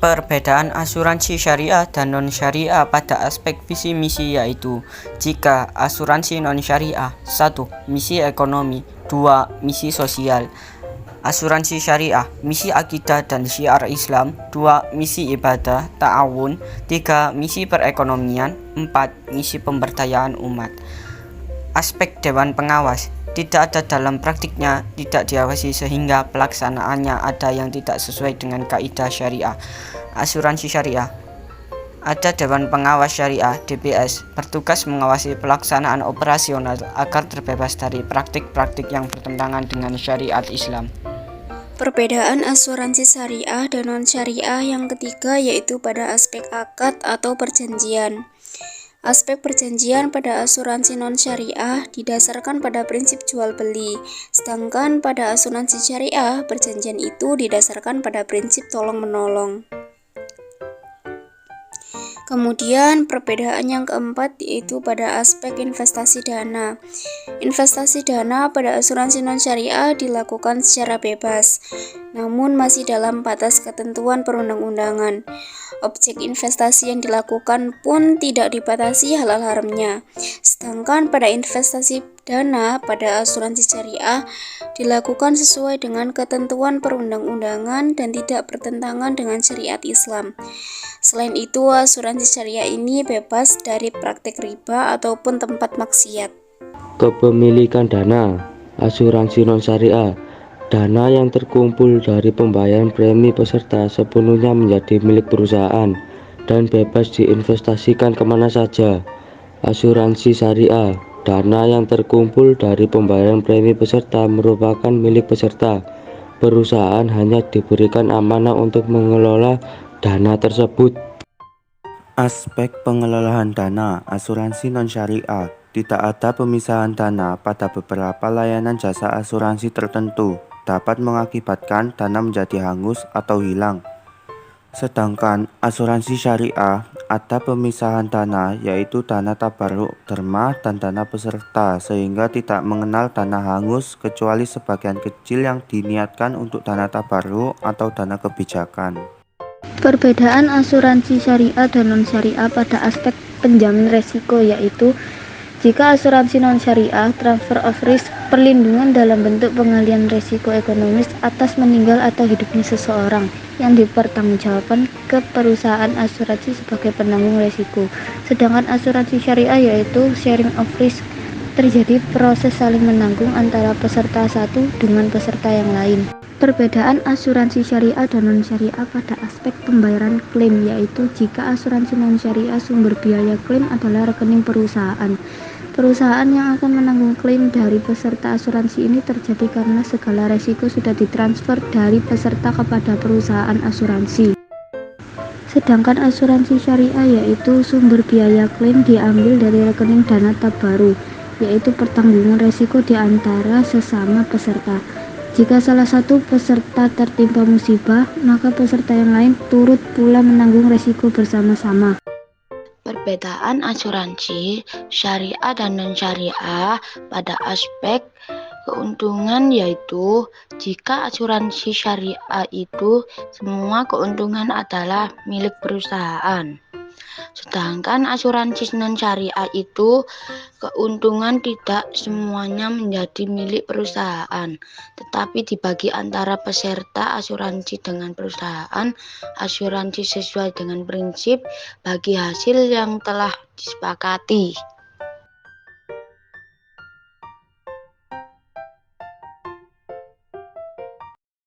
Perbedaan asuransi syariah dan non-syariah pada aspek visi misi yaitu, jika asuransi non-syariah 1. Misi ekonomi, 2. Misi sosial. Asuransi syariah, misi akidah dan syiar Islam, 2. Misi ibadah, ta'awun, 3. Misi perekonomian, 4. Misi pemberdayaan umat. Aspek Dewan Pengawas tidak ada dalam praktiknya, tidak diawasi sehingga pelaksanaannya ada yang tidak sesuai dengan kaidah syariah. Asuransi syariah, ada Dewan Pengawas Syariah (DPS) bertugas mengawasi pelaksanaan operasional agar terbebas dari praktik-praktik yang bertentangan dengan syariat Islam. Perbedaan asuransi syariah dan non-syariah yang ketiga yaitu pada aspek akad atau perjanjian. Aspek perjanjian pada asuransi non-syariah didasarkan pada prinsip jual beli, sedangkan pada asuransi syariah perjanjian itu didasarkan pada prinsip tolong-menolong. Kemudian perbedaan yang keempat yaitu pada aspek investasi dana. Investasi dana pada asuransi non-syariah dilakukan secara bebas, namun masih dalam batas ketentuan perundang-undangan. Objek investasi yang dilakukan pun tidak dibatasi halal haramnya. Sedangkan pada investasi dana pada asuransi syariah dilakukan sesuai dengan ketentuan perundang-undangan dan tidak bertentangan dengan syariat Islam. Selain itu, asuransi syariah ini bebas dari praktik riba ataupun tempat maksiat. Kepemilikan dana. Asuransi non-syariah, dana yang terkumpul dari pembayaran premi peserta sepenuhnya menjadi milik perusahaan dan bebas diinvestasikan kemana saja. Asuransi syariah, dana yang terkumpul dari pembayaran premi peserta merupakan milik peserta. Perusahaan hanya diberikan amanah untuk mengelola dana tersebut. Aspek pengelolaan dana asuransi non-syariah. Tidak ada pemisahan dana pada beberapa layanan jasa asuransi tertentu dapat mengakibatkan dana menjadi hangus atau hilang. Sedangkan asuransi syariah ada pemisahan dana yaitu dana tabarruk derma dan dana peserta sehingga tidak mengenal dana hangus kecuali sebagian kecil yang diniatkan untuk dana tabarruk atau dana kebijakan. Perbedaan asuransi syariah dan non-syariah pada aspek penjamin resiko yaitu, jika asuransi non-syariah transfer of risk perlindungan dalam bentuk pengalihan resiko ekonomis atas meninggal atau hidupnya seseorang yang dipertanggungjawabkan ke perusahaan asuransi sebagai penanggung resiko. Sedangkan asuransi syariah yaitu sharing of risk, terjadi proses saling menanggung antara peserta satu dengan peserta yang lain. Perbedaan asuransi syariah dan non-syariah pada aspek pembayaran klaim yaitu, jika asuransi non-syariah sumber biaya klaim adalah rekening perusahaan. Perusahaan yang akan menanggung klaim dari peserta asuransi ini terjadi karena segala resiko sudah ditransfer dari peserta kepada perusahaan asuransi. Sedangkan asuransi syariah yaitu sumber biaya klaim diambil dari rekening dana tabarruk, yaitu pertanggungan resiko di antara sesama peserta. Jika salah satu peserta tertimpa musibah, maka peserta yang lain turut pula menanggung resiko bersama-sama. Perbedaan asuransi syariah dan non-syariah pada aspek keuntungan yaitu, jika asuransi syariah itu semua keuntungan adalah milik perusahaan. Sedangkan asuransi non-syariah itu keuntungan tidak semuanya menjadi milik perusahaan, tetapi dibagi antara peserta asuransi dengan perusahaan. Asuransi sesuai dengan prinsip bagi hasil yang telah disepakati.